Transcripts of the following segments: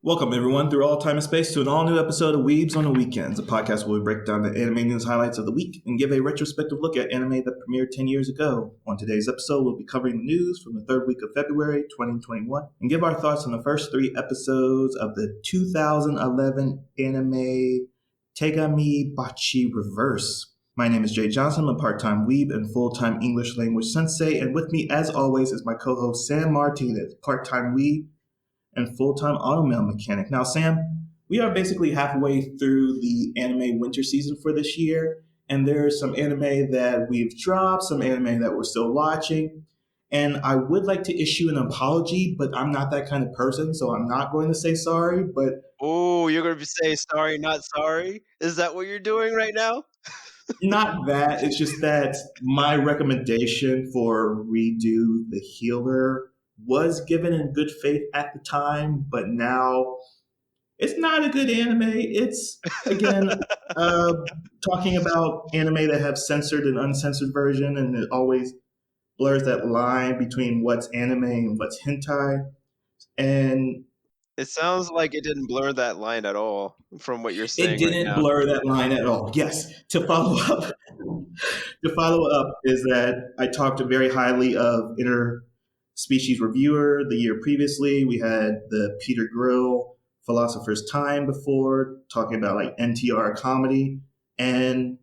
Welcome, everyone, through all time and space to an all new episode of Weebs on the Weekends, a podcast where we break down the anime news highlights of the week and give a retrospective look at anime that premiered 10 years ago. On today's episode, we'll be covering the news from the third week of February 2021 and give our thoughts on the first three episodes of the 2011 anime Tegamibachi Reverse. My name is Jay Johnson. I'm a part-time weeb and full-time English language sensei, and with me, as always, is my co-host Sam Martinez, part-time weeb and full-time automail mechanic. Now, Sam, we are basically halfway through the anime winter season for this year, and there's some anime that we've dropped, some anime that we're still watching. And I would like to issue an apology, but I'm not that kind of person, so I'm not going to say sorry. But Oh, you're gonna say sorry, not sorry? Is that what you're doing right now? not that. It's just that my recommendation for Redo the Healer was given in good faith at the time, but now it's not a good anime. It's again uh, talking about anime that have censored and uncensored version, and it always blurs that line between what's anime and what's hentai. And It sounds like it didn't blur that line at all from what you're it saying right didn't now. blur that line at all. Yes, to follow up, to follow up is that I talked very highly of Interspecies Reviewer the year previously. We had the Peter Grill Philosopher's Time before, talking about like NTR comedy. And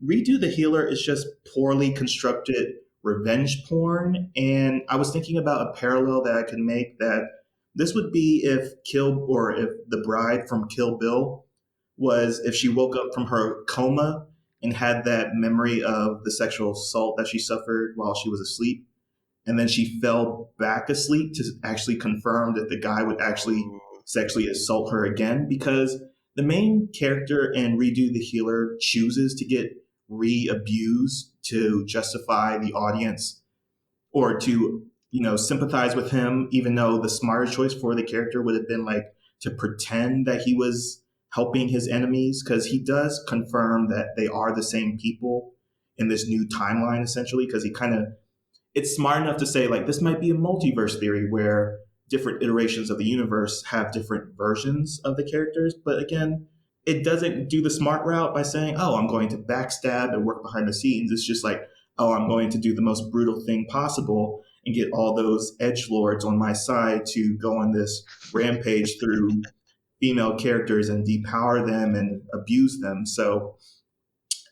Redo the Healer is just poorly constructed revenge porn. And I was thinking about a parallel that I could make that this would be if the bride from Kill Bill was if she woke up from her coma and had that memory of the sexual assault that she suffered while she was asleep. And then she fell back asleep to actually confirm that the guy would actually Ooh. sexually assault her again, because the main character in Redo the Healer chooses to get re-abused to justify the audience or to sympathize with him, even though the smarter choice for the character would have been like to pretend that he was helping his enemies, because he does confirm that they are the same people in this new timeline, essentially, because he kind of it's smart enough to say like this might be a multiverse theory where different iterations of the universe have different versions of the characters. But again, it doesn't do the smart route by saying, oh, I'm going to backstab and work behind the scenes. It's just like, oh, I'm going to do the most brutal thing possible and get all those edge lords on my side to go on this rampage through female characters and depower them and abuse them. So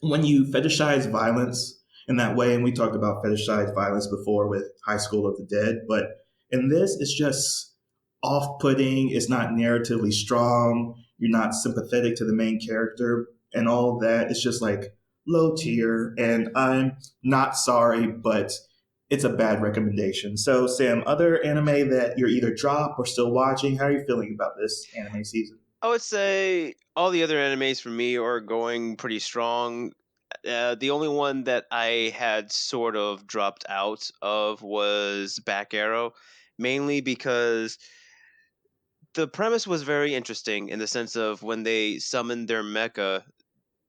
when you fetishize violence in that way, and we talked about fetishized violence before with High School of the Dead, but in this, it's just off putting. It's not narratively strong. You're not sympathetic to the main character and all of that. It's just like low tier. And I'm not sorry, but it's a bad recommendation. So, Sam, other anime that you're either drop or still watching, how are you feeling about this anime season? I would say all the other animes for me are going pretty strong. The only one that I had sort of dropped out of was Back Arrow, mainly because the premise was very interesting in the sense of when they summoned their mecha,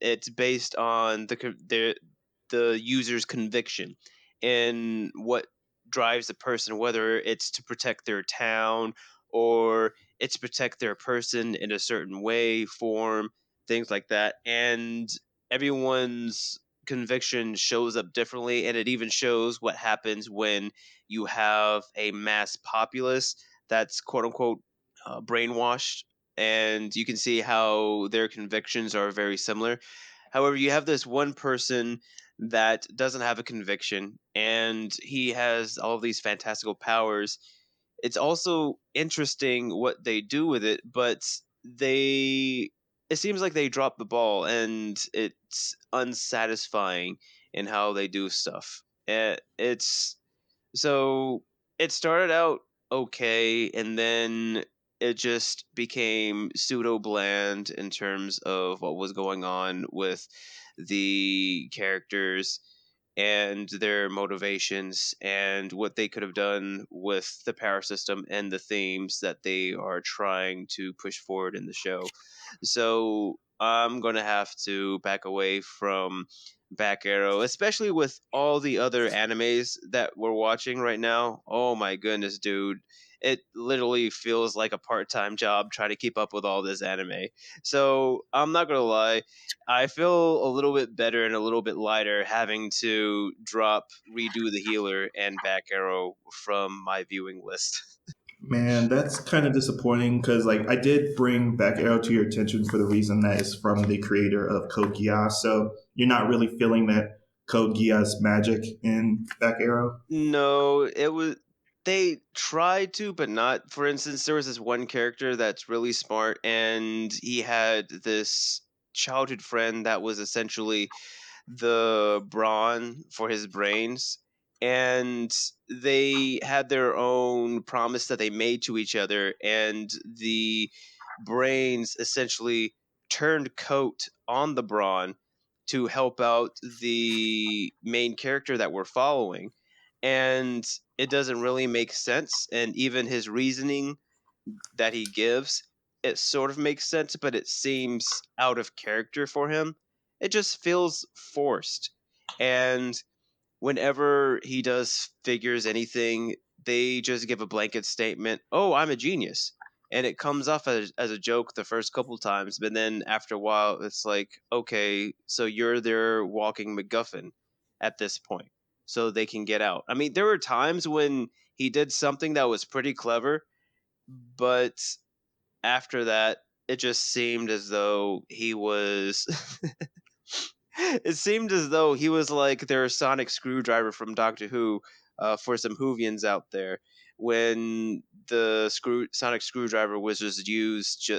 it's based on the user's conviction and what drives the person, whether it's to protect their town or it's to protect their person in a certain way, form, things like that. And everyone's conviction shows up differently, and it even shows what happens when you have a mass populace that's quote unquote brainwashed, and you can see how their convictions are very similar. However, you have this one person that doesn't have a conviction and he has all of these fantastical powers. It's also interesting what they do with it, but they it seems like they drop the ball and it's unsatisfying in how they do stuff. It's so it started out okay, and then it just became pseudo bland in terms of what was going on with the characters and their motivations and what they could have done with the power system and the themes that they are trying to push forward in the show. So I'm going to have to back away from Back Arrow, especially with all the other animes that we're watching right now. Oh my goodness, dude. it literally feels like a part-time job trying to keep up with all this anime. So I'm not gonna lie, I feel a little bit better and a little bit lighter having to drop Redo the Healer and Back Arrow from my viewing list. Man, that's kind of disappointing because, like, I did bring Back Arrow to your attention for the reason that it's from the creator of Code Geass. So you're not really feeling that Code Geass magic in Back Arrow. No, it was they tried to, but not. For instance, there was this one character that's really smart, and he had this childhood friend that was essentially the brawn for his brains, and they had their own promise that they made to each other, and the brains essentially turned coat on the brawn to help out the main character that we're following, and it doesn't really make sense, and even his reasoning that he gives, it sort of makes sense, but it seems out of character for him. It just feels forced. And whenever he does figures anything, they just give a blanket statement, "Oh, I'm a genius." And it comes off as a joke the first couple times, but then after a while, it's like, okay, so you're their walking MacGuffin at this point, so they can get out. I mean, there were times when he did something that was pretty clever, but after that, it just seemed as though he was. It seemed as though he was like their sonic screwdriver from Doctor Who, for some Whovians out there, when the sonic screwdriver was just used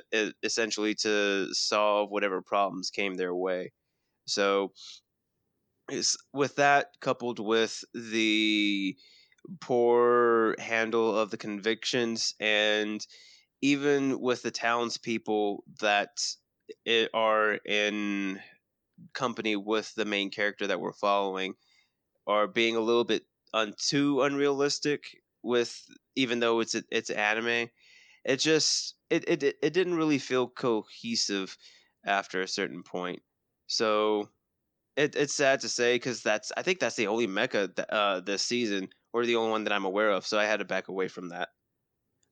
essentially to solve whatever problems came their way. So with that coupled with the poor handle of the convictions, and even with the townspeople that are in company with the main character that we're following, are being a little bit too unrealistic with, even though it's anime, it didn't really feel cohesive after a certain point. So it's sad to say, because I think that's the only mecha this season, or the only one that I'm aware of, so I had to back away from that.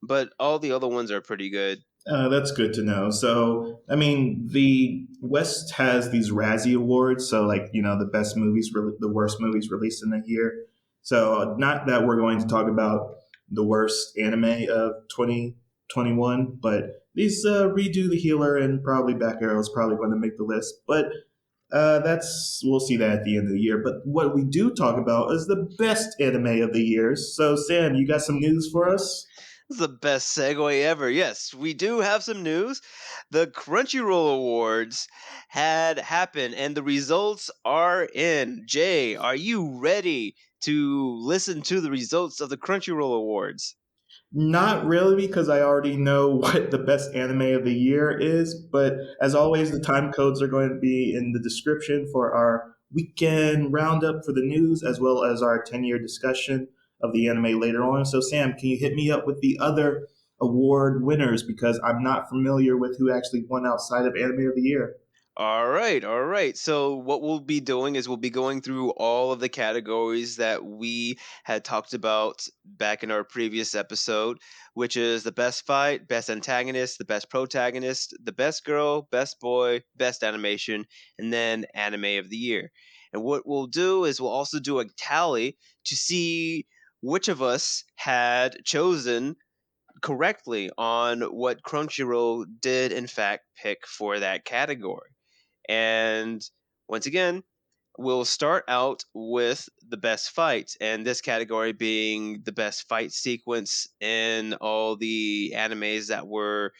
But all the other ones are pretty good. That's good to know. So, I mean, the West has these Razzie Awards. So, like, the best movies, the worst movies released in the year. So, not that we're going to talk about the worst anime of 2021, but these Redo the Healer and probably Back Arrow is probably going to make the list. But we'll see that at the end of the year. But what we do talk about is the best anime of the year. So, Sam, you got some news for us? This is the best segue ever. Yes, we do have some news. The Crunchyroll Awards had happened, and the results are in. Jay, are you ready to listen to the results of the Crunchyroll Awards? Not really, because I already know what the best anime of the year is. But as always, the time codes are going to be in the description for our weekend roundup for the news, as well as our 10-year discussion of the anime later on. So, Sam, can you hit me up with the other award winners? Because I'm not familiar with who actually won outside of anime of the year. All right, all right. So what we'll be doing is we'll be going through all of the categories that we had talked about back in our previous episode, which is the best fight, best antagonist, the best protagonist, the best girl, best boy, best animation, and then anime of the year. And what we'll do is we'll also do a tally to see which of us had chosen correctly on what Crunchyroll did in fact pick for that category. And once again, we'll start out with the best fight, and this category being the best fight sequence in all the animes that were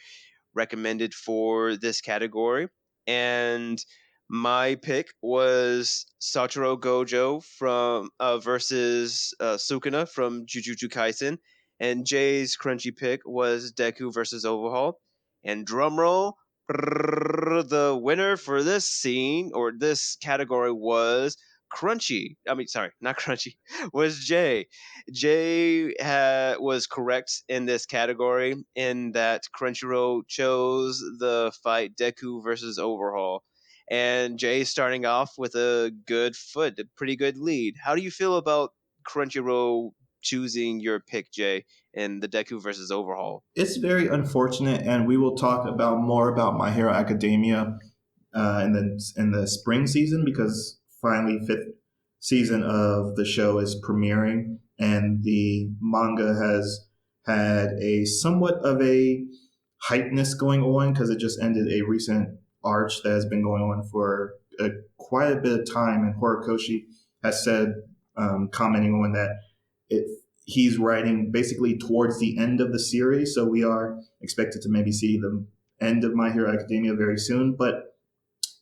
recommended for this category. And my pick was Satoru Gojo from versus Sukuna from Jujutsu Kaisen, and Jay's crunchy pick was Deku versus Overhaul. And drumroll, the winner for this scene or this category was Crunchy. I mean, sorry, not Crunchy. Was Jay. Jay was correct in this category in that Crunchyroll chose the fight Deku versus Overhaul. And Jay starting off with a good foot, a pretty good lead. How do you feel about Crunchyroll choosing your pick, Jay, in the Deku versus Overhaul. It's very unfortunate, and we will talk about more about My Hero Academia in the spring season, because finally fifth season of the show is premiering, and the manga has had a somewhat of a hypeness going on because it just ended a recent arch that has been going on for quite a bit of time, and Horikoshi has said, commenting on that, it he's writing basically towards the end of the series, so we are expected to maybe see the end of My Hero Academia very soon. But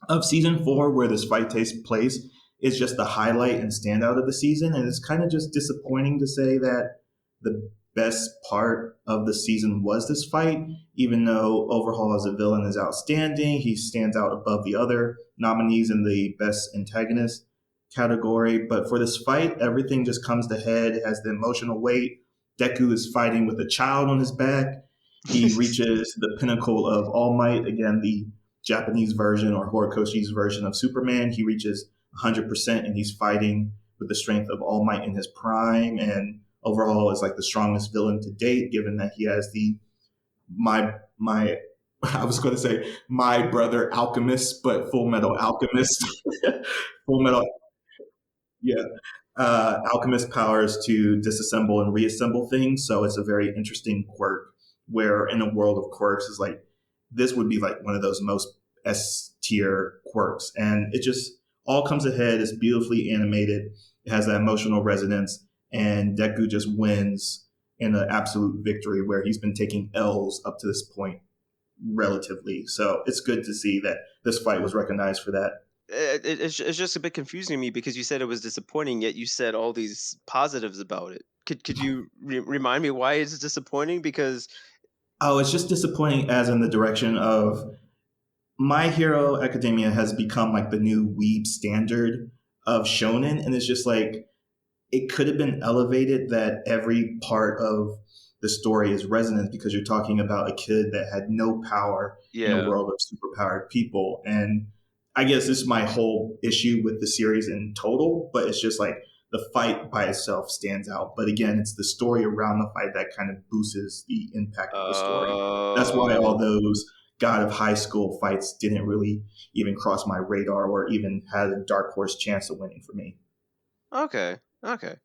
of season four, where this fight takes place, is just the highlight and standout of the season, and it's kind of just disappointing to say that the best part of the season was this fight, even though Overhaul as a villain is outstanding. He stands out above the other nominees in the best antagonist category. But for this fight, everything just comes to head. It has the emotional weight. Deku is fighting with a child on his back. He reaches the pinnacle of All Might, again, the Japanese version or Horikoshi's version of Superman. He reaches 100% and he's fighting with the strength of All Might in his prime. And Overhaul is like the strongest villain to date, given that he has the my I was going to say my brother Alchemist, but Full Metal Alchemist, Full Metal, yeah, Alchemist powers to disassemble and reassemble things. So it's a very interesting quirk where in a world of quirks is like this would be like one of those most S tier quirks, and it just all comes ahead. It's beautifully animated. It has that emotional resonance, and Deku just wins in an absolute victory where he's been taking L's up to this point relatively. So it's good to see that this fight was recognized for that. It's just a bit confusing to me because you said it was disappointing, yet you said all these positives about it. Could you remind me why it's disappointing? Because Oh, it's just disappointing as in the direction of My Hero Academia has become like the new weeb standard of shonen, and it's just like it could have been elevated that every part of the story is resonant, because you're talking about a kid that had no power in a yeah, world of superpowered people. And I guess this is my whole issue with the series in total, but it's just like the fight by itself stands out. But again, it's the story around the fight that kind of boosts the impact of the story. That's why all oh, those God of High School fights didn't really even cross my radar or even had a dark horse chance of winning for me. okay, okay.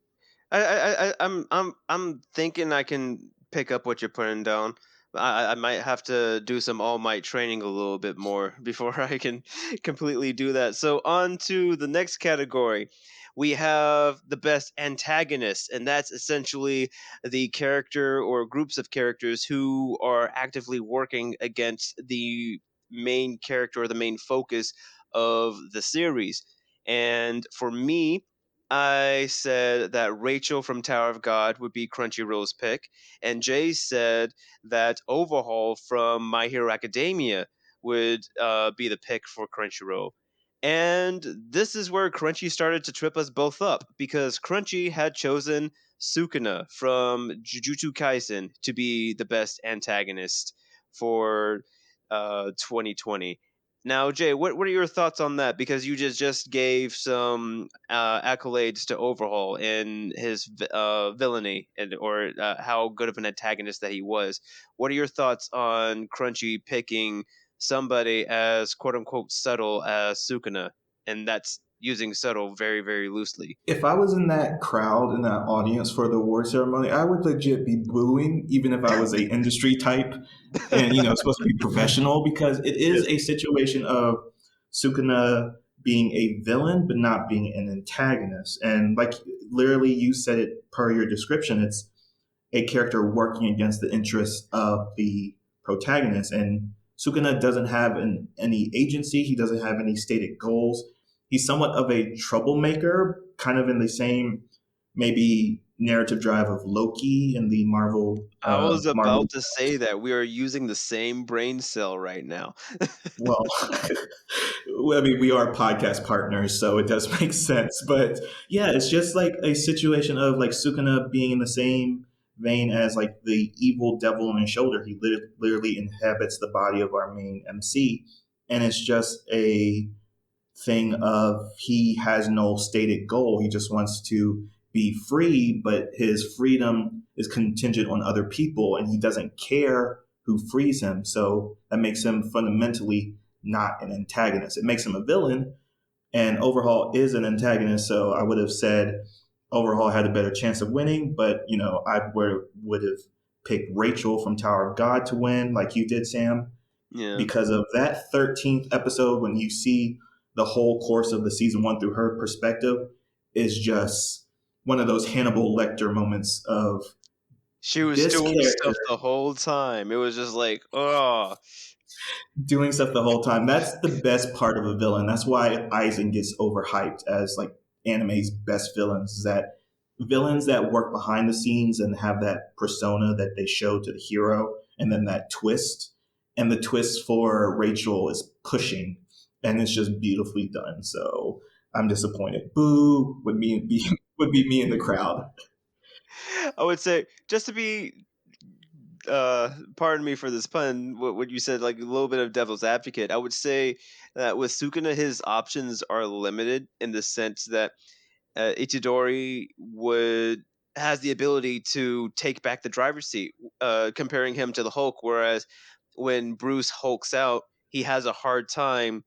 I'm thinking I can pick up what you're putting down. I might have to do some All Might training a little bit more before I can completely do that. So on to the next category. We have the best antagonist, and that's essentially the character or groups of characters who are actively working against the main character or the main focus of the series. And for me, I said that Rachel from Tower of God would be Crunchyroll's pick, and Jay said that Overhaul from My Hero Academia would be the pick for Crunchyroll. And this is where Crunchy started to trip us both up, because Crunchy had chosen Sukuna from Jujutsu Kaisen to be the best antagonist for 2020. Now, Jay, what are your thoughts on that? Because you just gave some accolades to Overhaul in his villainy and or how good of an antagonist that he was. What are your thoughts on Crunchy picking somebody as quote unquote subtle as Sukuna, and that's using subtle very very loosely? If I was in that crowd in that audience for the award ceremony, I would legit be booing, even if I was a industry type and supposed to be professional, because it Yeah. is a situation of Sukuna being a villain but not being an antagonist. And like literally you said it per your description, it's a character working against the interests of the protagonist. And Sukuna doesn't have any agency. He doesn't have any stated goals. He's somewhat of a troublemaker, kind of in the same maybe narrative drive of Loki in the Marvel I was Marvel. about to say that we are using the same brain cell right now. Well, I mean, we are podcast partners, so it does make sense. But yeah, it's just like a situation of like Sukuna being in the same vein as like the evil devil on his shoulder. He literally inhabits the body of our main MC, and it's just a thing of he has no stated goal. He just wants to be free, but his freedom is contingent on other people, and he doesn't care who frees him. So that makes him fundamentally not an antagonist. It makes him a villain, and Overhaul is an antagonist. So I would have said Overhaul had a better chance of winning, but I would have picked Rachel from Tower of God to win, like you did, Sam, Yeah. because of that 13th episode when you see the whole course of the season one through her perspective is just one of those Hannibal Lecter moments of She was this doing character stuff the whole time. It was just like, oh, doing stuff the whole time. That's the best part of a villain. That's why Eisen gets overhyped as like anime's best villains. Is that villains that work behind the scenes and have that persona that they show to the hero, and then that twist. And the twist for Rachel is pushing, and it's just beautifully done. So I'm disappointed. Boo would be would be me in the crowd. I would say just to be pardon me for this pun, what you said, like a little bit of devil's advocate. I would say that with Sukuna, his options are limited in the sense that Itadori would has the ability to take back the driver's seat, comparing him to the Hulk. Whereas when Bruce hulks out, he has a hard time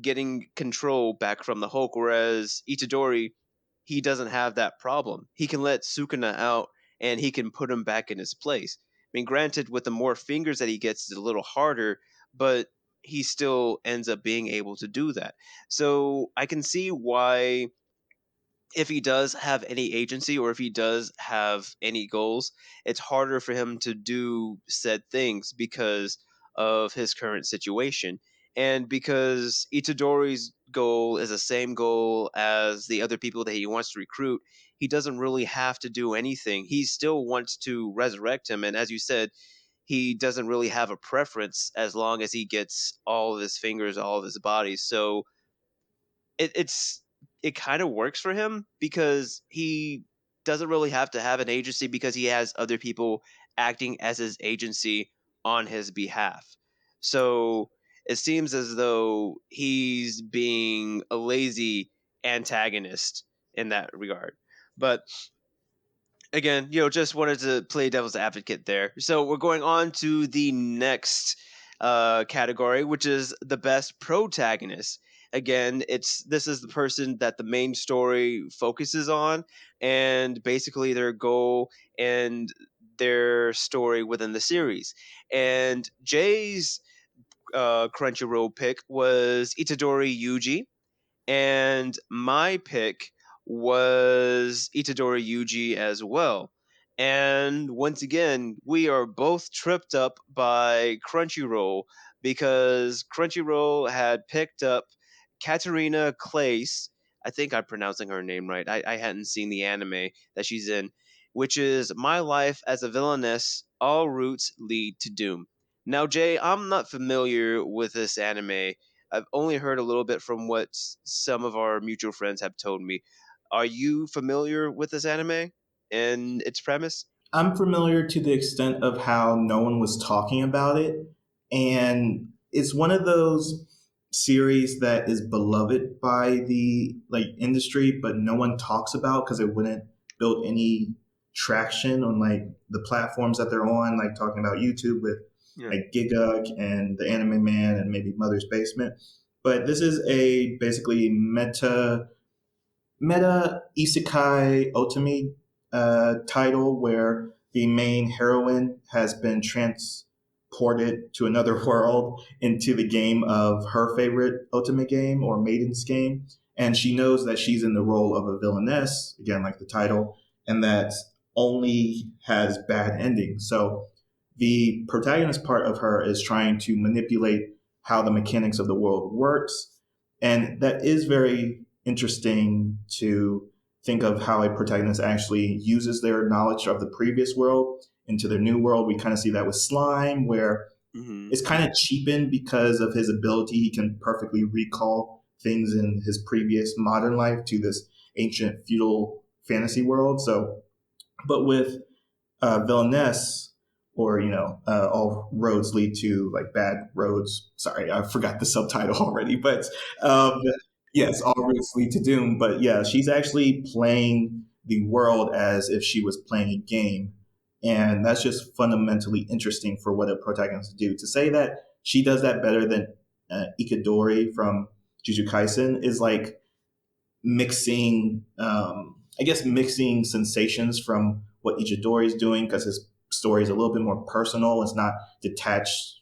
getting control back from the Hulk, whereas Itadori, he doesn't have that problem. He can let Sukuna out and he can put him back in his place. I mean, granted, with the more fingers that he gets, it's a little harder, but he still ends up being able to do that. So I can see why, if he does have any agency or if he does have any goals, it's harder for him to do said things because of his current situation. And because Itadori's goal is the same goal as the other people that he wants to recruit, he doesn't really have to do anything. He still wants to resurrect him. And as you said, he doesn't really have a preference as long as he gets all of his fingers, all of his body. So it's it kind of works for him because he doesn't really have to have an agency because he has other people acting as his agency on his behalf. So it seems as though he's being a lazy antagonist in that regard. But again, just wanted to play devil's advocate there. So we're going on to the next category, which is the best protagonist. Again, this is the person that the main story focuses on, and basically their goal and their story within the series. And Jay's Crunchyroll pick was Itadori Yuji, and my pick was Itadori Yuji as well. And once again, we are both tripped up by Crunchyroll because Crunchyroll had picked up Katarina Claes. I think I'm pronouncing her name right. I hadn't seen the anime that she's in, which is My Life as a Villainess, All Routes Lead to Doom. Now, Jay, I'm not familiar with this anime. I've only heard a little bit from what some of our mutual friends have told me. Are you familiar with this anime and its premise? I'm familiar to the extent of how no one was talking about it. And it's one of those series that is beloved by the industry, but no one talks about because it wouldn't build any traction on the platforms that they're on, like talking about YouTube with Yeah. like Giguk and the Anime Man and maybe Mother's Basement. But this is a basically meta isekai otome title where the main heroine has been transported to another world into the game of her favorite otome game or maiden's game. And she knows that she's in the role of a villainess, again, like the title, and that only has bad endings. So the protagonist part of her is trying to manipulate how the mechanics of the world works. And that is very interesting to think of how a protagonist actually uses their knowledge of the previous world into their new world. We kind of see that with Slime, where Hmm. it's kind of cheapened because of his ability. He can perfectly recall things in his previous modern life to this ancient feudal fantasy world. So, but with villainess, or all roads lead to like bad roads. Sorry, I forgot the subtitle already, but um, yes, all roads lead to doom. But yeah, she's actually playing the world as if she was playing a game. And that's just fundamentally interesting for what a protagonist do. To say that she does that better than Ikadori from Jujutsu Kaisen is like mixing, I guess, mixing sensations from what Ichidori is doing because his story is a little bit more personal. It's not detached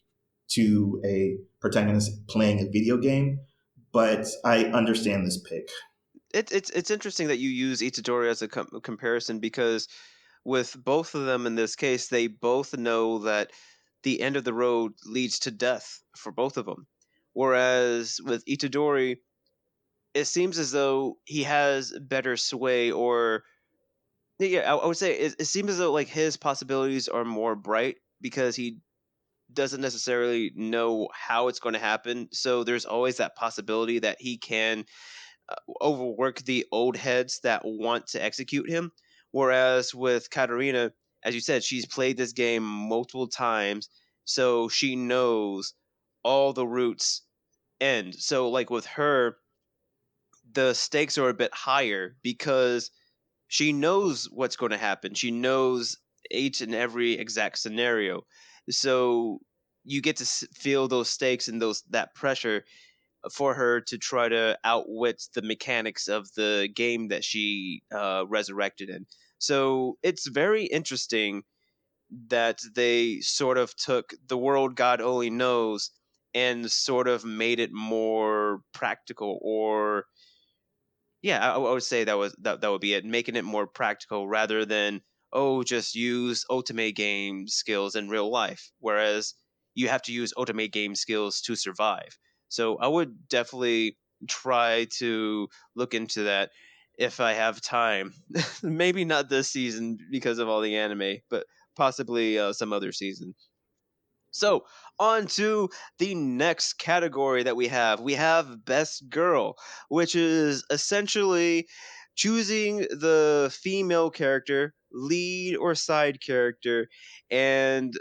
to a protagonist playing a video game. But I understand this pick. It's interesting that you use Itadori as a comparison because with both of them in this case, they both know that the end of the road leads to death for both of them. Whereas with Itadori, it seems as though he has better sway, or yeah, I would say it seems as though like his possibilities are more bright because he doesn't necessarily know how it's going to happen. So there's always that possibility that he can overwork the old heads that want to execute him. Whereas with Katarina, as you said, she's played this game multiple times, so she knows all the routes end. So, like with her, the stakes are a bit higher because she knows what's going to happen. She knows each and every exact scenario. So you get to feel those stakes and those that pressure for her to try to outwit the mechanics of the game that she resurrected in. So it's very interesting that they sort of took the world God only knows and sort of made it more practical, or yeah, I would say that would be it, making it more practical rather than oh, just use ultimate game skills in real life, whereas you have to use ultimate game skills to survive. So I would definitely try to look into that if I have time. Maybe not this season because of all the anime, but possibly some other season. So, on to the next category that we have. We have Best Girl, which is essentially choosing the female character, lead or side character, and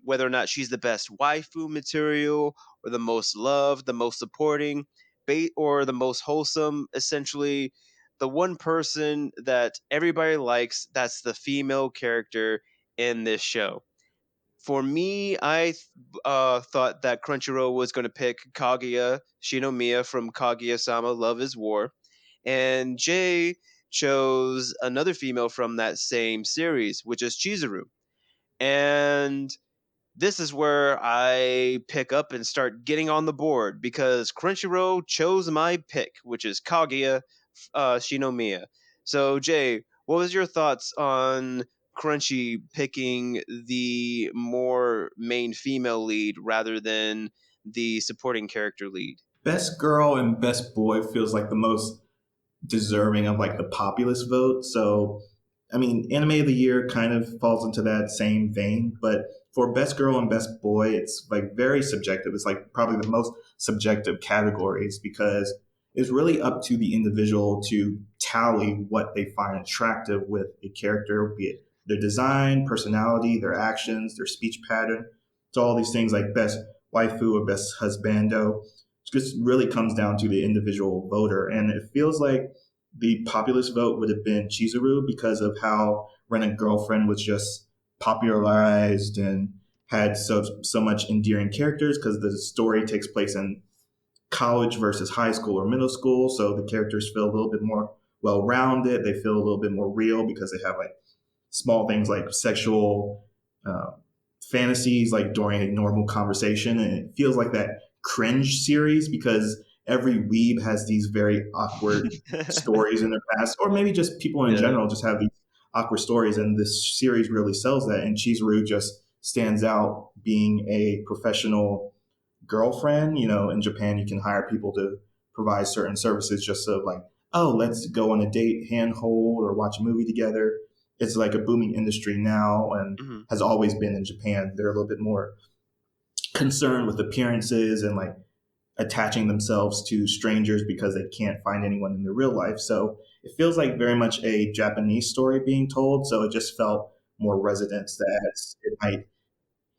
whether or not she's the best waifu material, or the most loved, the most supporting, or the most wholesome. Essentially, the one person that everybody likes, that's the female character in this show. For me, I thought that Crunchyroll was going to pick Kaguya Shinomiya from Kaguya-sama Love is War, and Jay chose another female from that same series, which is Chizuru. And this is where I pick up and start getting on the board because Crunchyroll chose my pick, which is Kaguya Shinomiya. So, Jay, what was your thoughts on Crunchy picking the more main female lead rather than the supporting character lead? Best girl and best boy feels like the most deserving of like the populist vote. So, I mean, anime of the year kind of falls into that same vein, but for best girl and best boy, it's like very subjective. It's like probably the most subjective categories because it's really up to the individual to tally what they find attractive with a character, be it their design, personality, their actions, their speech pattern. So all these things like best waifu or best husbando just really comes down to the individual voter. And it feels like the populist vote would have been Chizuru because of how Rent a Girlfriend was just popularized and had so much endearing characters because the story takes place in college versus high school or middle school. So the characters feel a little bit more well rounded. They feel a little bit more real because they have like small things like sexual uh, fantasies like during a normal conversation. And it feels like that cringe series because every weeb has these very awkward stories in their past, or maybe just people in Yeah. general just have these awkward stories. And this series really sells that. And Chizuru just stands out being a professional girlfriend. You know, in Japan, you can hire people to provide certain services just so like, oh, let's go on a date, handhold, or watch a movie together. It's like a booming industry now and Mhm. has always been in Japan. They're a little bit more concerned with appearances and like attaching themselves to strangers because they can't find anyone in their real life. So it feels like very much a Japanese story being told. So it just felt more resonance that it might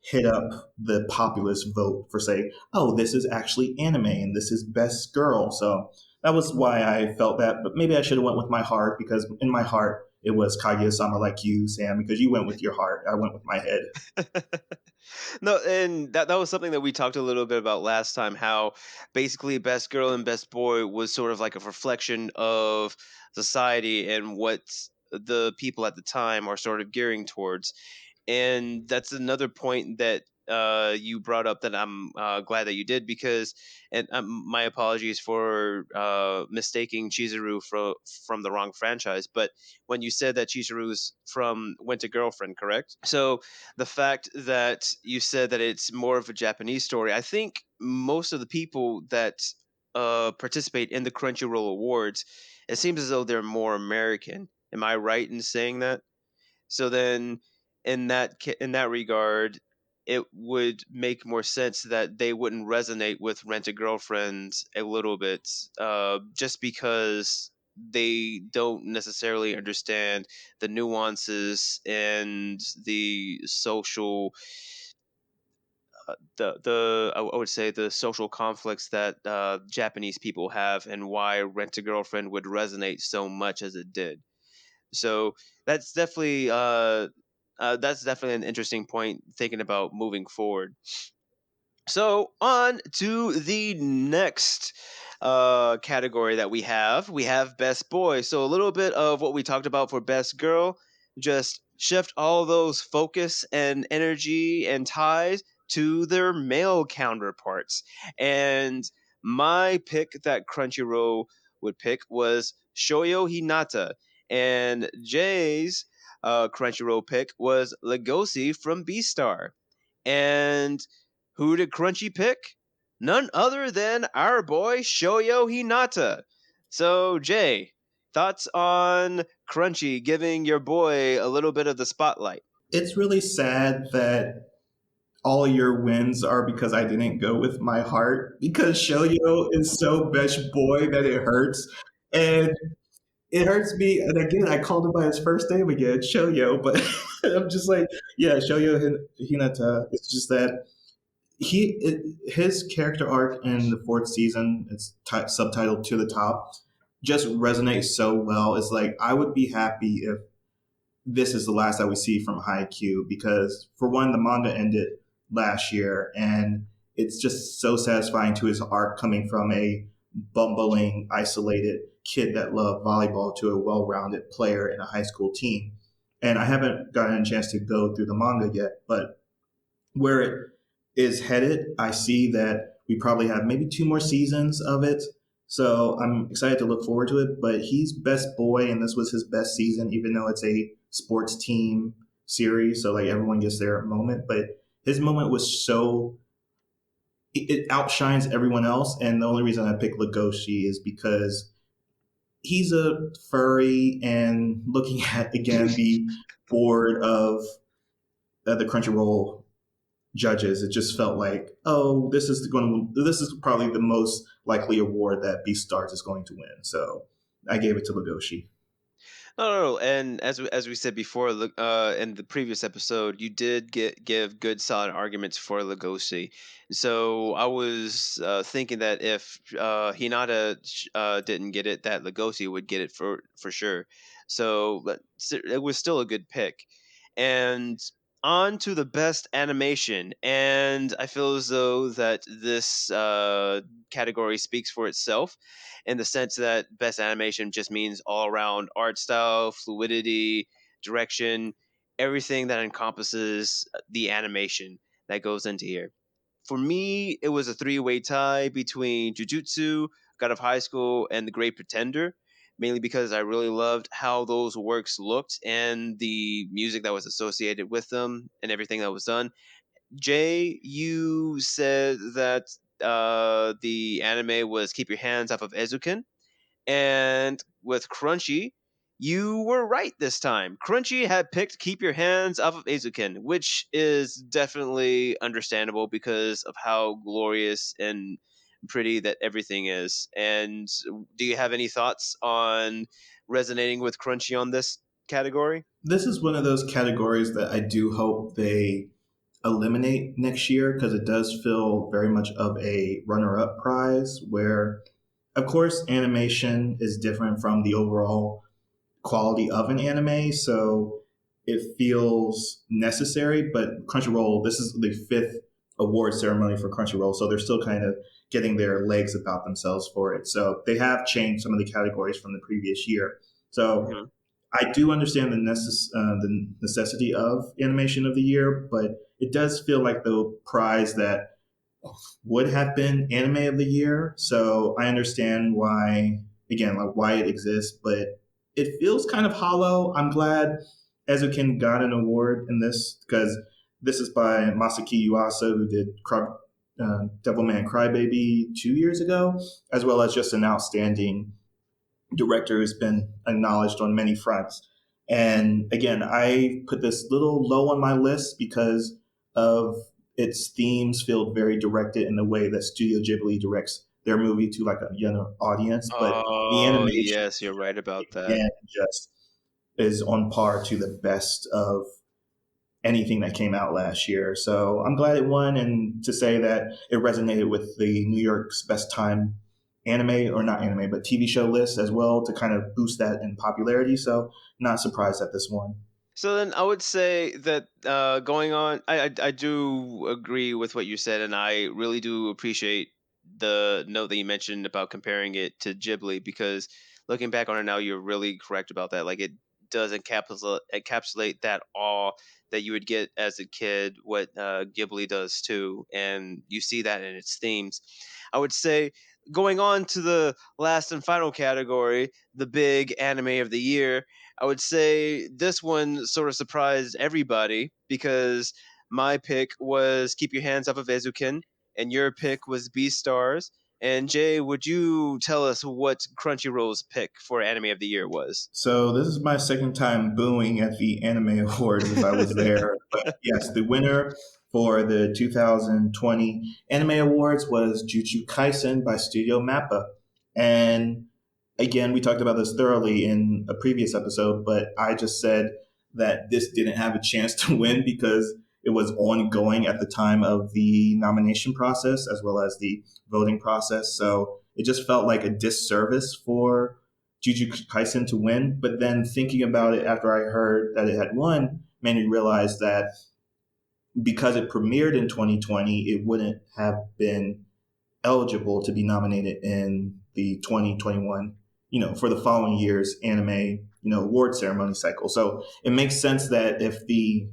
hit up the populist vote for say, oh, this is actually anime and this is best girl. So that was why I felt that. But maybe I should have went with my heart because in my heart, it was Kaguya-sama like you, Sam, because you went with your heart. I went with my head. No, and that was something that we talked a little bit about last time. How basically best girl and best boy was sort of like a reflection of society and what the people at the time are sort of gearing towards. And that's another point that you brought up that I'm glad that you did, because, and my apologies for mistaking Chizuru from the wrong franchise, but when you said that Chizuru's from Went to Girlfriend, correct? So the fact that you said that it's more of a Japanese story, I think most of the people that participate in the Crunchyroll Awards, it seems as though they're more American. Am I right in saying that? So then, in that regard, it would make more sense that they wouldn't resonate with Rent a Girlfriend a little bit, just because they don't necessarily understand the nuances and the social, I would say the social conflicts that Japanese people have, and why Rent a Girlfriend would resonate so much as it did. So that's definitely that's definitely an interesting point thinking about moving forward. So on to the next category that we have. We have best boy. So a little bit of what we talked about for best girl. Just shift all those focus and energy and ties to their male counterparts. And my pick that Crunchyroll would pick was Shoyo Hinata, and Jay's Crunchyroll pick was Legosi from Beastar. And who did Crunchy pick? None other than our boy Shoyo Hinata. So, Jay, thoughts on Crunchy giving your boy a little bit of the spotlight? It's really sad that all your wins are because I didn't go with my heart because Shoyo is so best boy that it hurts. And it hurts me. And again, I called him by his first name again, Shoyo, but I'm just like, yeah, Shoyo Hinata. It's just that his character arc in the fourth season, it's subtitled To the Top, just resonates so well. It's like I would be happy if this is the last that we see from Haikyuu because, for one, the manga ended last year, and it's just so satisfying to his arc coming from a bumbling, isolated kid that loved volleyball to a well-rounded player in a high school team. And I haven't gotten a chance to go through the manga yet, but where it is headed, I see that we probably have maybe two more seasons of it. So I'm excited to look forward to it. But he's best boy, and this was his best season, even though it's a sports team series. So like everyone gets their moment, but his moment was so it outshines everyone else. And the only reason I picked Legoshi is because he's a furry, and looking at again the board of the Crunchyroll judges, it just felt like, oh, this is probably the most likely award that Beastars is going to win. So I gave it to Legoshi. No. And as we said before, look, in the previous episode, you did give good, solid arguments for Legosi. So I was thinking that if Hinata didn't get it, that Legosi would get it for sure. So it was still a good pick. And on to the best animation, and I feel as though that this category speaks for itself, in the sense that best animation just means all around art style, fluidity, direction, everything that encompasses the animation that goes into here. For me, it was a three-way tie between Jujutsu, God of High School, and The Great Pretender, mainly because I really loved how those works looked and the music that was associated with them and everything that was done. Jay, you said that the anime was Keep Your Hands Off of Ezuken, and with Crunchy, you were right this time. Crunchy had picked Keep Your Hands Off of Ezuken, which is definitely understandable because of how glorious and pretty that everything is. And do you have any thoughts on resonating with Crunchy on this category? This is one of those categories that I do hope they eliminate next year because it does feel very much of a runner-up prize where, of course, animation is different from the overall quality of an anime, so it feels necessary. But Crunchyroll, this is the fifth award ceremony for Crunchyroll, so they're still kind of getting their legs about themselves for it. So they have changed some of the categories from the previous year. So Mhm. I do understand the necessity of animation of the year, but it does feel like the prize that would have been anime of the year. So I understand why, again, like why it exists, but it feels kind of hollow. I'm glad Ezukin got an award in this because this is by Masaki Yuasa, who did Devilman Crybaby 2 years ago, as well as just an outstanding director who's been acknowledged on many fronts. And again, I put this little low on my list because of its themes feel very directed in the way that Studio Ghibli directs their movie to like a younger audience. But the Oh, animation, yes, you're right about that. again, just is on par to the best of anything that came out last year. So I'm glad it won, and to say that it resonated with the New York's best time anime, or not anime, but TV show list as well, to kind of boost that in popularity. So not surprised at this one. So then I would say that going on, I do agree with what you said, and I really do appreciate the note that you mentioned about comparing it to Ghibli, because looking back on it now, you're really correct about that. Like, it does encapsulate that awe that you would get as a kid, what Ghibli does too, and you see that in its themes. I would say, going on to the last and final category, the big anime of the year, I would say this one sort of surprised everybody, because my pick was Keep Your Hands Off of Ezukin, and your pick was Beastars. And Jay, would you tell us what Crunchyroll's pick for Anime of the Year was? So this is my second time booing at the Anime Awards if I was there. But yes, the winner for the 2020 Anime Awards was Jujutsu Kaisen by Studio Mappa. And again, we talked about this thoroughly in a previous episode, but I just said that this didn't have a chance to win because it was ongoing at the time of the nomination process as well as the voting process. So it just felt like a disservice for Jujutsu Kaisen to win. But then thinking about it after I heard that it had won made me realize that because it premiered in 2020, it wouldn't have been eligible to be nominated in the 2021, for the following year's anime, award ceremony cycle. So it makes sense that if the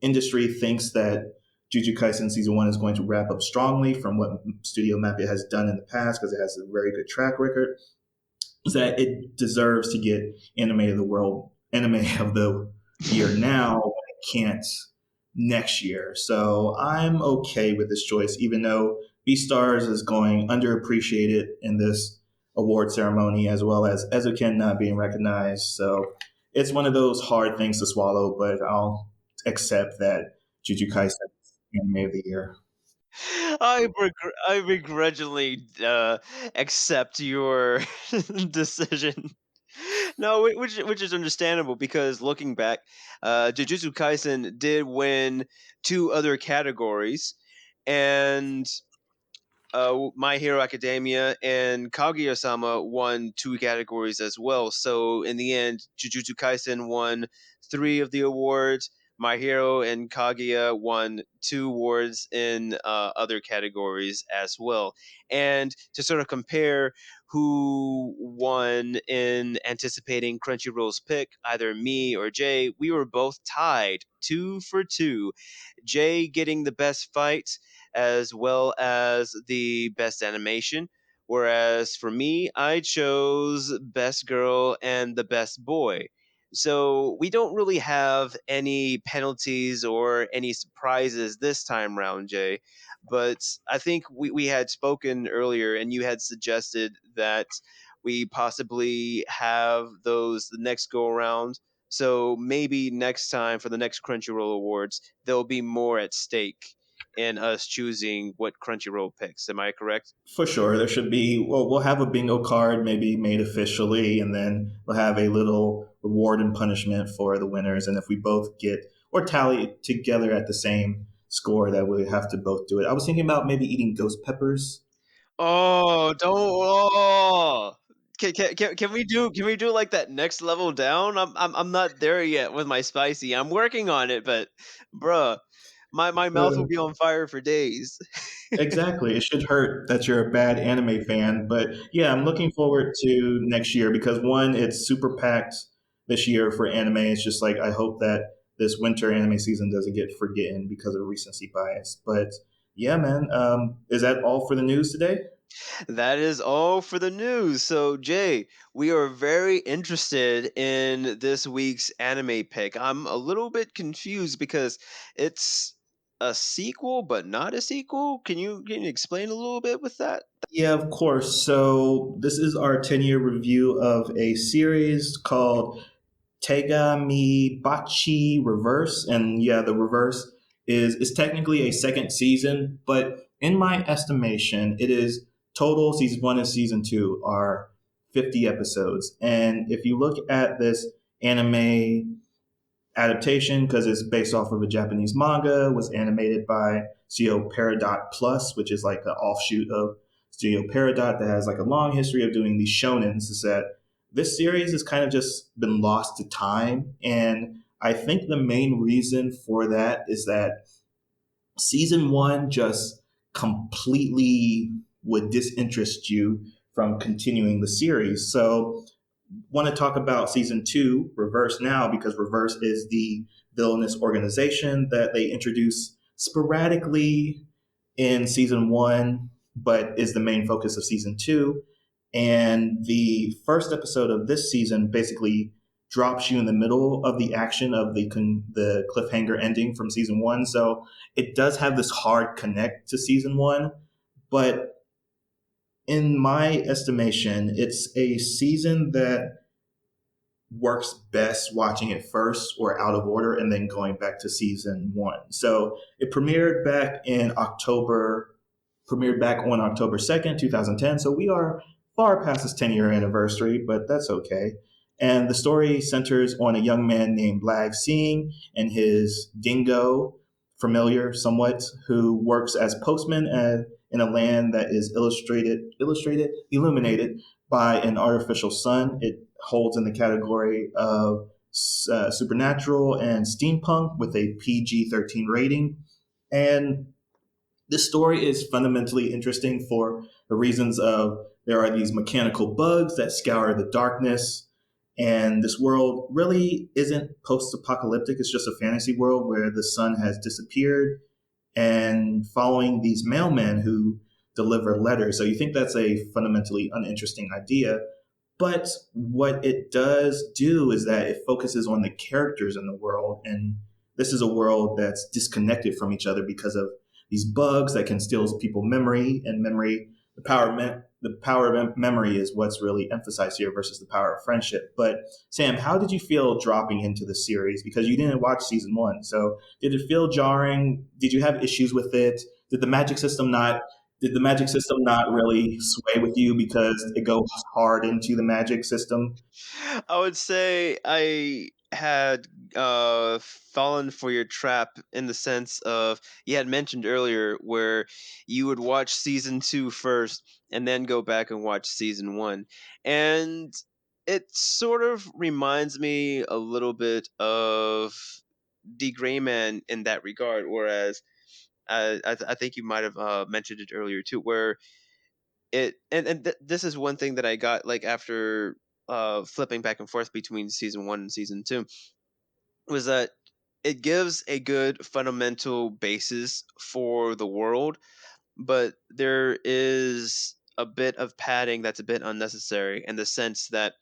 industry thinks that Jujutsu Kaisen season one is going to wrap up strongly from what Studio Mappa has done in the past, because it has a very good track record, that it deserves to get anime of the year now, but it can't next year. So I'm okay with this choice, even though Beastars is going underappreciated in this award ceremony, as well as Ezuken not being recognized. So it's one of those hard things to swallow, but I'll accept that Jujutsu Kaisen is anime of the year. I begrudgingly accept your decision. No, which is understandable, because looking back, Jujutsu Kaisen did win two other categories, and My Hero Academia and Kaguya-sama won two categories as well. So in the end, Jujutsu Kaisen won three of the awards. My Hero and Kaguya won two awards in other categories as well. And to sort of compare who won in anticipating Crunchyroll's pick, either me or Jay, we were both tied 2 for 2. Jay getting the best fight as well as the best animation. Whereas for me, I chose best girl and the best boy. So we don't really have any penalties or any surprises this time round, Jay. But I think we had spoken earlier, and you had suggested that we possibly have those the next go around. So maybe next time for the next Crunchyroll Awards, there'll be more at stake in us choosing what Crunchyroll picks. Am I correct? For sure, there should be. Well, we'll have a bingo card maybe made officially, and then we'll have a little reward and punishment for the winners. And if we both get or tally together at the same score, that we have to both do it. I was thinking about maybe eating ghost peppers. Oh, don't. Oh. Can we do like that next level down? I'm not there yet with my spicy. I'm working on it, but bruh, my mouth will Uh, be on fire for days. exactly. It should hurt that you're a bad anime fan. But yeah, I'm looking forward to next year because one, it's super packed this year for anime. It's just like I hope that this winter anime season doesn't get forgotten because of recency bias. But yeah, man, is that all for the news today? That is all for the news. So, Jay, we are very interested in this week's anime pick. I'm a little bit confused because it's a sequel, but not a sequel. Can you explain a little bit with that? Yeah, of course. So this is our 10-year review of a series called Tegamibachi Reverse, and yeah, the reverse is technically a second season, but in my estimation, it is total season one and season two are 50 episodes. And if you look at this anime adaptation, because it's based off of a Japanese manga, was animated by Studio Peridot Plus, which is like an offshoot of Studio Peridot that has like a long history of doing these shonens. Is that this series has kind of just been lost to time, and I think the main reason for that is that season one just completely would disinterest you from continuing the series. So want to talk about season two, Reverse, now because Reverse is the villainous organization that they introduce sporadically in season one, but is the main focus of season two. And the first episode of this season basically drops you in the middle of the action of the cliffhanger ending from season one. So it does have this hard connect to season one, but in my estimation, it's a season that works best watching it first or out of order and then going back to season one. So it premiered back on October 2nd, 2010. So we are far past its 10-year anniversary, but that's okay. And the story centers on a young man named Lag Singh and his dingo, familiar somewhat, who works as postman in a land that is illuminated by an artificial sun. It holds in the category of supernatural and steampunk with a PG-13 rating. And this story is fundamentally interesting for the reasons of there are these mechanical bugs that scour the darkness, and this world really isn't post-apocalyptic. It's just a fantasy world where the sun has disappeared and following these mailmen who deliver letters. So you think that's a fundamentally uninteresting idea, but what it does do is that it focuses on the characters in the world. And this is a world that's disconnected from each other because of these bugs that can steal people's memory. And memory, the power of memory is what's really emphasized here versus the power of friendship. But Sam, how did you feel dropping into the series? Because you didn't watch season one. So did it feel jarring? Did you have issues with it? Did the magic system not did the magic system not really sway with you because it goes hard into the magic system? I would say I had fallen for your trap in the sense of you had mentioned earlier where you would watch season two first and then go back and watch season one. And it sort of reminds me a little bit of the Gray Man in that regard, whereas I think you might have mentioned it earlier too, where this is one thing that I got like after flipping back and forth between season one and season two was that it gives a good fundamental basis for the world, but there is a bit of padding that's a bit unnecessary in the sense that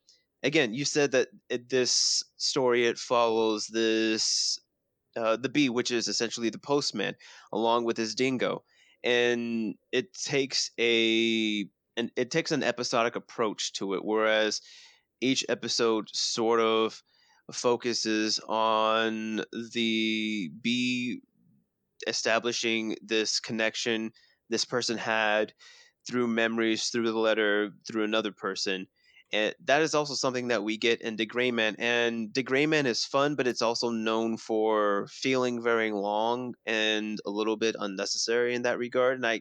again you said that this story it follows this the bee, which is essentially the postman, along with his dingo, and it takes an episodic approach to it, whereas each episode sort of focuses on the bee establishing this connection this person had through memories, through the letter, through another person. And that is also something that we get in The Gray Man. And The Gray Man is fun, but it's also known for feeling very long and a little bit unnecessary in that regard. And I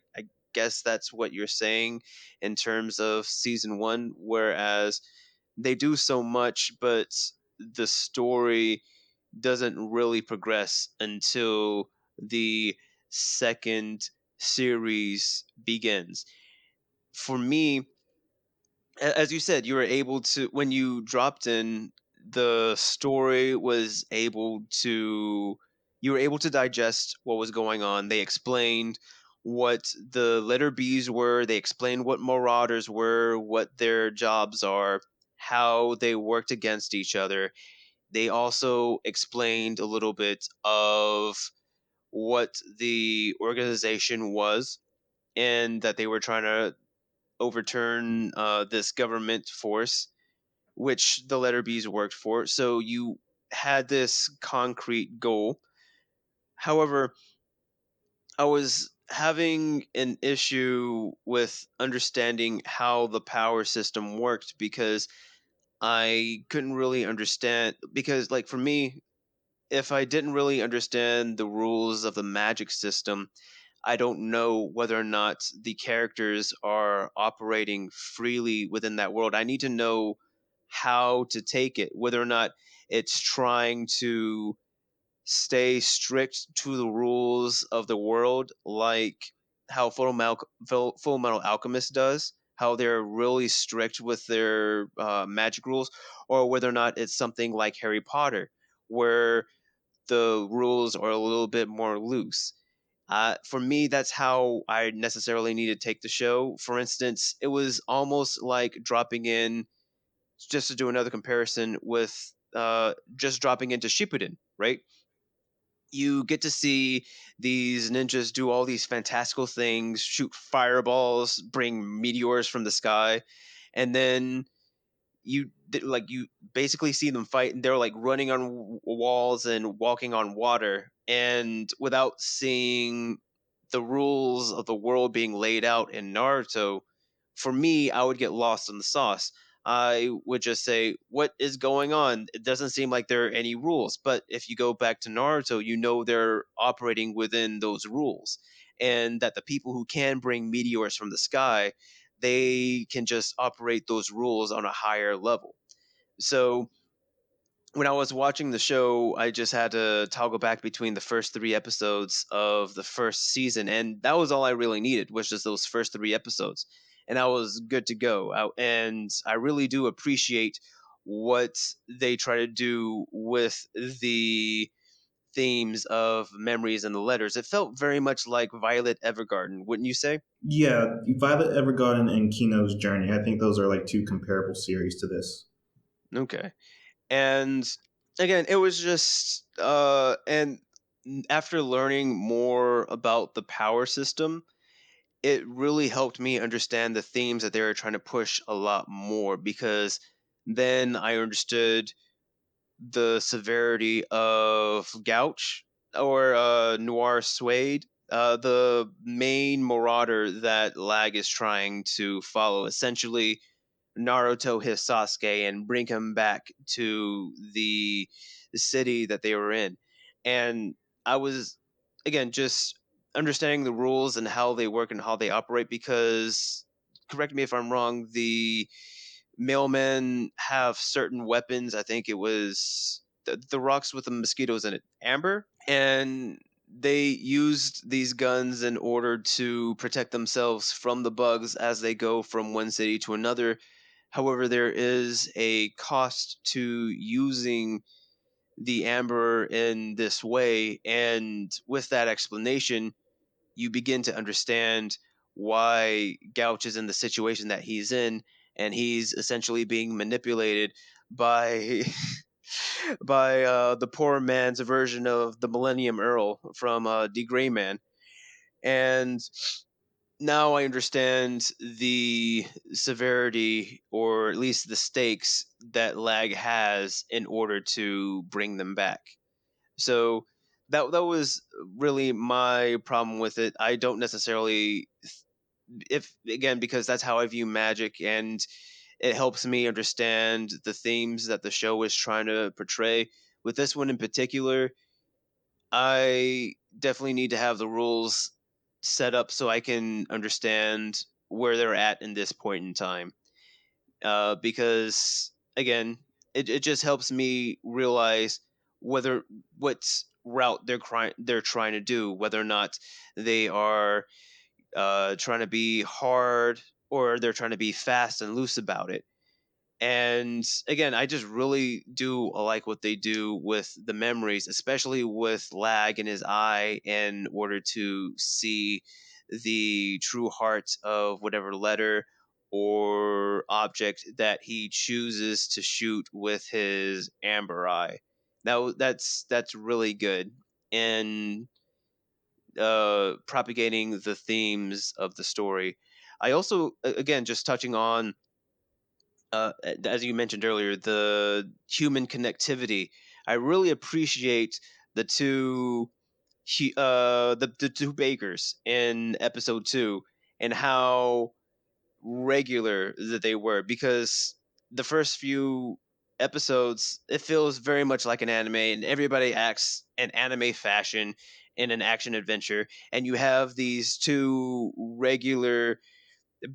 guess that's what you're saying in terms of season one, whereas they do so much, but the story doesn't really progress until the second series begins. For me, as you said, you were able to, when you dropped in, the story was able to, you were able to digest what was going on. They explained what the letter B's were, they explained what marauders were, what their jobs are, how they worked against each other. They also explained a little bit of what the organization was, and that they were trying to overturn this government force, which the letter B's worked for. So you had this concrete goal. However, I was having an issue with understanding how the power system worked because I couldn't really understand. Because, like, for me, if I didn't really understand the rules of the magic system, I don't know whether or not the characters are operating freely within that world. I need to know how to take it, whether or not it's trying to stay strict to the rules of the world, like how Full Metal Alchemist does, how they're really strict with their magic rules, or whether or not it's something like Harry Potter, where the rules are a little bit more loose. For me, that's how I necessarily need to take the show. For instance, it was almost like dropping in, just to do another comparison with just dropping into Shippuden, right? You get to see these ninjas do all these fantastical things, shoot fireballs, bring meteors from the sky, and then you basically see them fight, and they're like running on walls and walking on water, and without seeing the rules of the world being laid out in Naruto, for me, I would get lost in the sauce. I would just say, what is going on? It doesn't seem like there are any rules. But if you go back to Naruto, you know they're operating within those rules, and that the people who can bring meteors from the sky, they can just operate those rules on a higher level. So when I was watching the show, I just had to toggle back between the first three episodes of the first season, and that was all I really needed, was just those first three episodes, and I was good to go. And I really do appreciate what they try to do with the themes of memories and the letters. It felt very much like Violet Evergarden, wouldn't you say? Yeah, Violet Evergarden and Kino's Journey. I think those are like two comparable series to this. Okay. And again, it was just and after learning more about the power system, it really helped me understand the themes that they were trying to push a lot more, because then I understood the severity of Gouch, or Noir Suede, the main marauder that Lag is trying to follow. Essentially, Naruto his Sasuke and bring him back to the city that they were in. And I was, again, just understanding the rules and how they work and how they operate, because, correct me if I'm wrong, the mailmen have certain weapons. I think it was the rocks with the mosquitoes in it, amber, and they used these guns in order to protect themselves from the bugs as they go from one city to another. However, there is a cost to using the amber in this way, and with that explanation, you begin to understand why Gouch is in the situation that he's in, and he's essentially being manipulated by by the poor man's version of the Millennium Earl from D. Gray Man. And now I understand the severity, or at least the stakes, that Lag has in order to bring them back. So that was really my problem with it. I don't necessarily, if again, because that's how I view magic, and it helps me understand the themes that the show is trying to portray. With this one in particular, I definitely need to have the rules set up so I can understand where they're at in this point in time. Because again, it just helps me realize whether what route they're trying to do, whether or not they are trying to be hard or they're trying to be fast and loose about it. And again, I just really do like what they do with the memories, especially with lag in his eye in order to see the true heart of whatever letter or object that he chooses to shoot with his amber eye. That's really good. And propagating the themes of the story. I also, again, just touching on as you mentioned earlier, the human connectivity. I really appreciate the the two bakers in episode 2 and how regular that they were, because the first few episodes it feels very much like an anime and everybody acts in anime fashion in an action adventure, and you have these two regular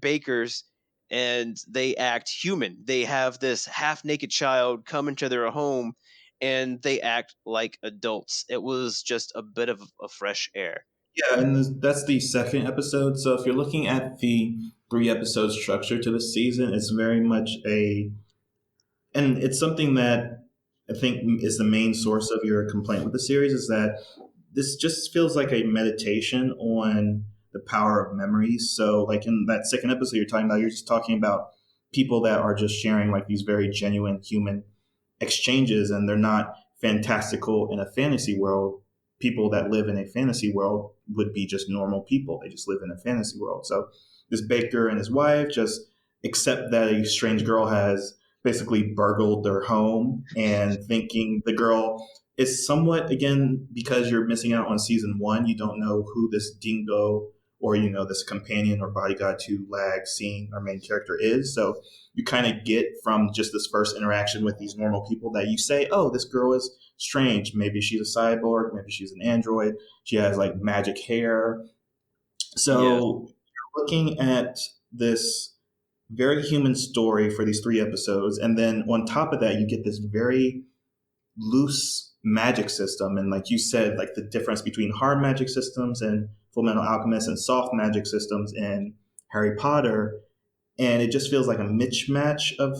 bakers and they act human. They have this half naked child come into their home and they act like adults. It was just a bit of a fresh air. Yeah, and that's the second episode. So if you're looking at the 3 episode structure to the season, it's very much and it's something that I think is the main source of your complaint with the series is that this just feels like a meditation on the power of memories. So, like in that second episode you're talking about, you're just talking about people that are just sharing like these very genuine human exchanges, and they're not fantastical in a fantasy world. People that live in a fantasy world would be just normal people. They just live in a fantasy world. So, this baker and his wife just accept that a strange girl has basically burgled their home, and thinking the girl is somewhat, again, because you're missing out on season 1, you don't know who this dingo or this companion or bodyguard to lag seeing our main character is. So you kind of get from just this first interaction with these normal people that you say, oh, this girl is strange. Maybe she's a cyborg, maybe she's an android, she has like magic hair. Yes. So you're looking at this very human story for these 3 episodes. And then on top of that, you get this very loose magic system. And like you said, like the difference between hard magic systems and Full Metal Alchemist and soft magic systems in Harry Potter. And it just feels like a mismatch of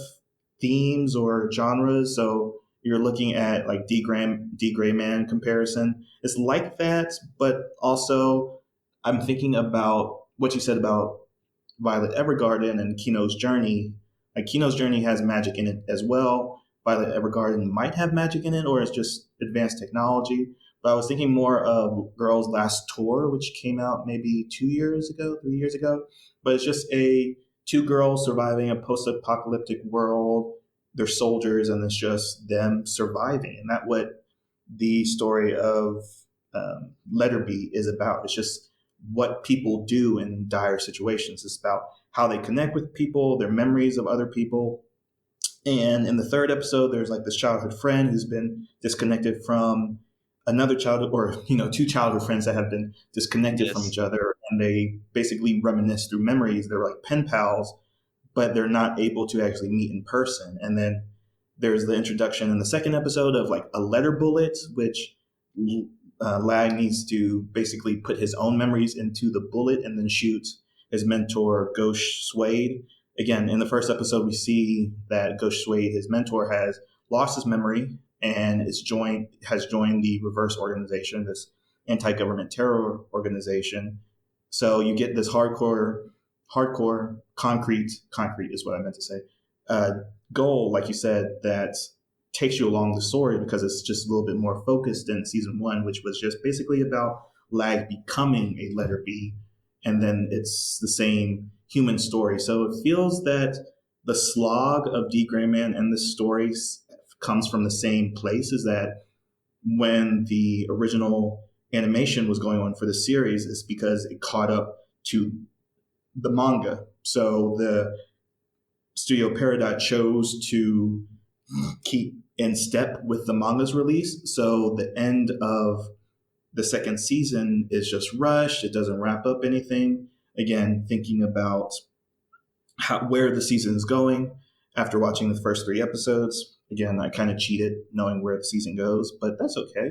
themes or genres. So you're looking at like D Gray Man comparison. It's like that, but also I'm thinking about what you said about Violet Evergarden and Kino's Journey. Like Kino's Journey has magic in it as well. Violet Evergarden might have magic in it, or it's just advanced technology. But I was thinking more of Girls Last Tour, which came out maybe 2 years ago, 3 years ago. But it's just a two girls surviving a post-apocalyptic world. They're soldiers, and it's just them surviving, and that's what the story of Letterby is about. It's just what people do in dire situations. It's about how they connect with people, their memories of other people. And in the third episode, there's like this childhood friend who's been disconnected from another childhood, or two childhood friends that have been disconnected from Yes. each other, and they basically reminisce through memories. They're like pen pals, but they're not able to actually meet in person. And then there's the introduction in the second episode of like a letter bullet, which Lag needs to basically put his own memories into the bullet and then shoot his mentor, Ghosh Suede. Again, in the first episode, we see that Ghosh Suede, his mentor, has lost his memory and has joined the Reverse organization, this anti-government terror organization. So you get this hardcore, concrete is what I meant to say, uh, goal, like you said, that takes you along the story because it's just a little bit more focused than season 1, which was just basically about Lag becoming a letter B, and then it's the same human story. So it feels that the slog of D. Grayman and the stories comes from the same place. Is that when the original animation was going on for the series, is because it caught up to the manga. So the Studio Peridot chose to keep in step with the manga's release. So the end of the second season is just rushed. It doesn't wrap up anything. Again, thinking about where the season is going after watching the first three episodes. Again, I kind of cheated knowing where the season goes, but that's okay.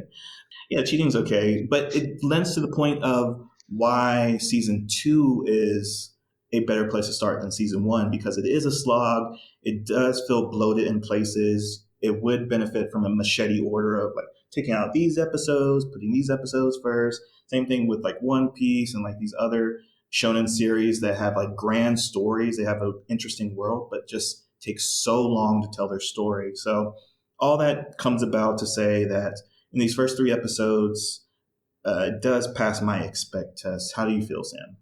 Yeah, cheating's okay, but it lends to the point of why season two is a better place to start than season one because it is a slog. It does feel bloated in places. It would benefit from a machete order of like taking out these episodes, putting these episodes first. Same thing with like One Piece and like these other shonen series that have like grand stories. They have an interesting world, but just take so long to tell their story. So all that comes about to say that in these first three episodes, it does pass my expect test. How do you feel, Sam?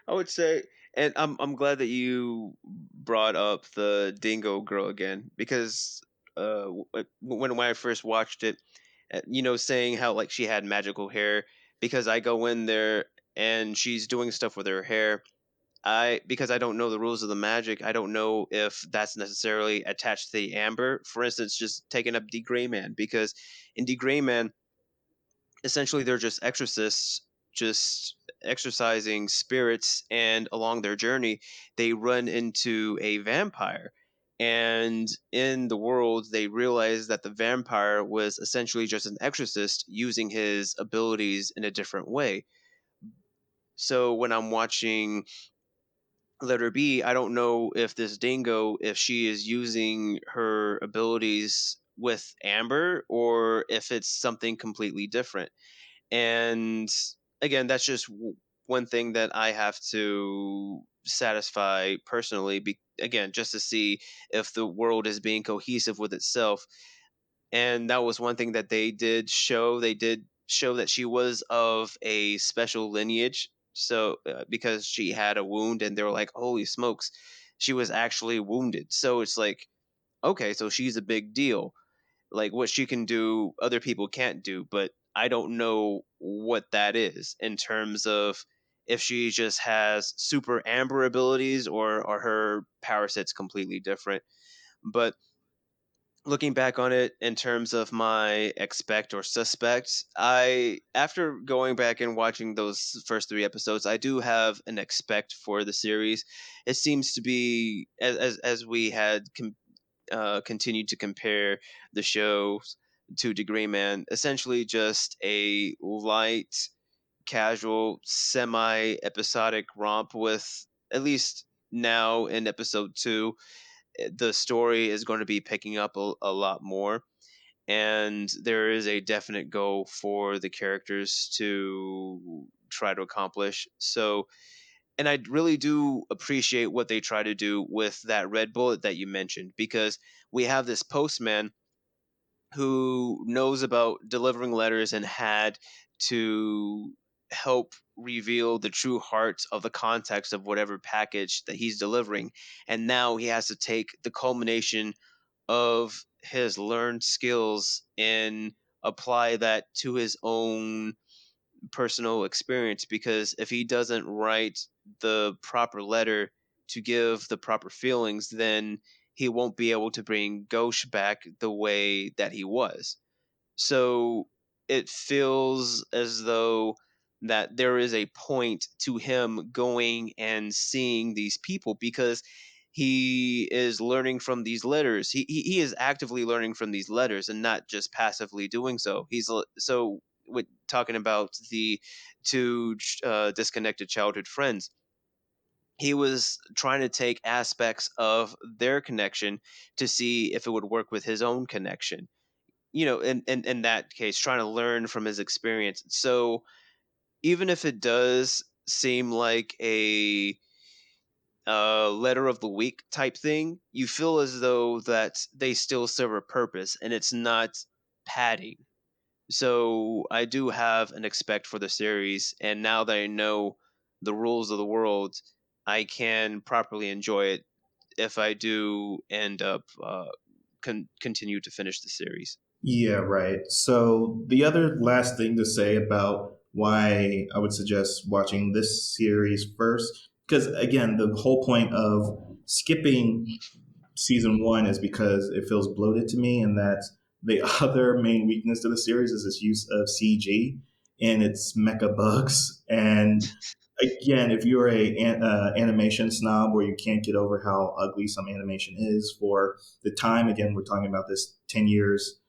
I would say, and I'm glad that you brought up the Dingo Girl again because when I first watched it, saying how like she had magical hair because I go in there and she's doing stuff with her hair. Because I don't know the rules of the magic, I don't know if that's necessarily attached to the amber. For instance, just taking up D Gray Man because in D Gray Man essentially they're just exorcists just exercising spirits, and along their journey they run into a vampire, and in the world they realize that the vampire was essentially just an exorcist using his abilities in a different way. So when I'm watching letter B, I don't know if this dingo, if she is using her abilities with amber or if it's something completely different. And again, that's just one thing that I have to satisfy personally. Again, just to see if the world is being cohesive with itself. And that was one thing that they did show. They did show that she was of a special lineage. So, because she had a wound, and they were like, "Holy smokes, she was actually wounded." So it's like, okay, so she's a big deal, like what she can do other people can't do, but I don't know what that is in terms of if she just has super amber abilities or are her power sets completely different. But looking back on it in terms of my expect or suspect, I after going back and watching those first three episodes, I do have an expect for the series. It seems to be as we had continued to compare the shows to Degree Man, essentially just a light, casual, semi episodic romp with at least now in episode two, the story is going to be picking up a lot more. And there is a definite goal for the characters to try to accomplish. So, and I really do appreciate what they try to do with that red bullet that you mentioned, because we have this postman who knows about delivering letters and had to help reveal the true heart of the context of whatever package that he's delivering. And now he has to take the culmination of his learned skills and apply that to his own personal experience, because if he doesn't write the proper letter to give the proper feelings, then he won't be able to bring Ghosh back the way that he was. So it feels as though that there is a point to him going and seeing these people, because he is learning from these letters. He is actively learning from these letters and not just passively doing so. So with talking about the two disconnected childhood friends, he was trying to take aspects of their connection to see if it would work with his own connection, in that case, trying to learn from his experience. So even if it does seem like a letter of the week type thing, you feel as though that they still serve a purpose and it's not padding. So I do have an expect for the series, and now that I know the rules of the world, I can properly enjoy it if I do end up continue to finish the series. Yeah, right. So the other last thing to say about why I would suggest watching this series first, because again, the whole point of skipping season one is because it feels bloated to me, and that the other main weakness to the series is its use of CG. in its mecha bugs. And again, if you're animation snob where you can't get over how ugly some animation is for the time, again, we're talking about this 10 years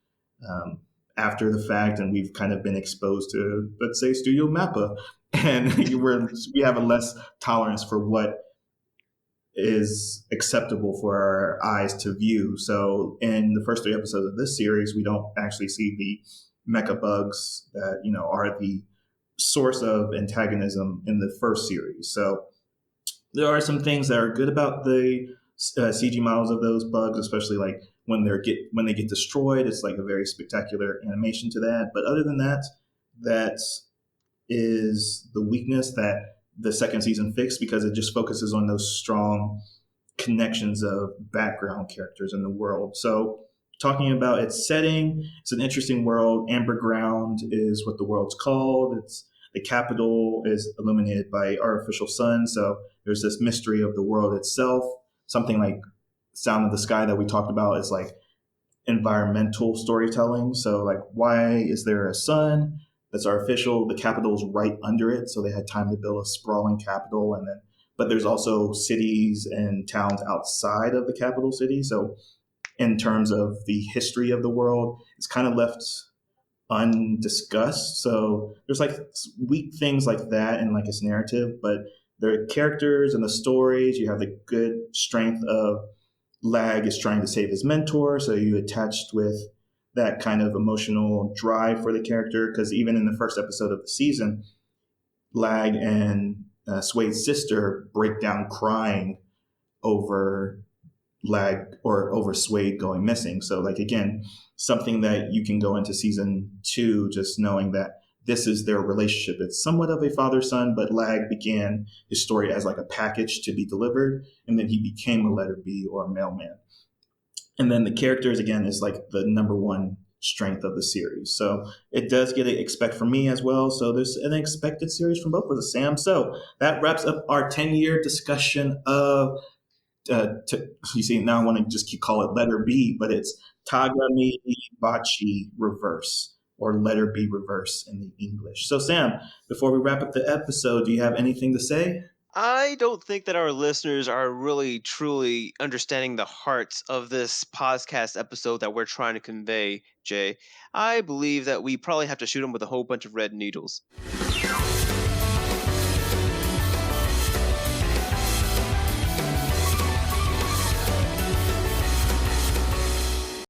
um, after the fact, and we've kind of been exposed to, let's say, Studio Mappa, and we have a less tolerance for what is acceptable for our eyes to view. So in the first three episodes of this series, we don't actually see the mecha bugs that are the source of antagonism in the first series. So there are some things that are good about the CG models of those bugs, especially like when they get destroyed. It's like a very spectacular animation to that. But other than that, that is the weakness that the second season fixed because it just focuses on those strong connections of background characters in the world. So, talking about its setting, it's an interesting world. Amber Ground is what the world's called. It's the capital is illuminated by artificial sun. So there's this mystery of the world itself. Something like Sound of the Sky that we talked about is like environmental storytelling. So, like, why is there a sun that's artificial? The capital's right under it, so they had time to build a sprawling capital, and then but there's also cities and towns outside of the capital city. So, in terms of the history of the world, it's kind of left undiscussed. So there's like weak things like that in like its narrative, but the characters and the stories, you have the good strength of Lag is trying to save his mentor, so you attached with that kind of emotional drive for the character. Because even in the first episode of the season, Lag and Suede's sister break down crying over Lag or over Suede going missing. So, like, again, something that you can go into season two just knowing that this is their relationship. It's somewhat of a father son, but Lag began his story as like a package to be delivered, and then he became a letter B or a mailman. And then the characters, again, is like the number one strength of the series. So it does get an expect from me as well. So there's an expected series from both of us, Sam. So that wraps up our 10-year discussion of you see, now I want to just keep call it letter B, but it's Tagamibachi Reverse or letter B reverse in the English. So, Sam, before we wrap up the episode, do you have anything to say? I don't think that our listeners are really truly understanding the heart of this podcast episode that we're trying to convey, Jay. I believe that we probably have to shoot them with a whole bunch of red needles.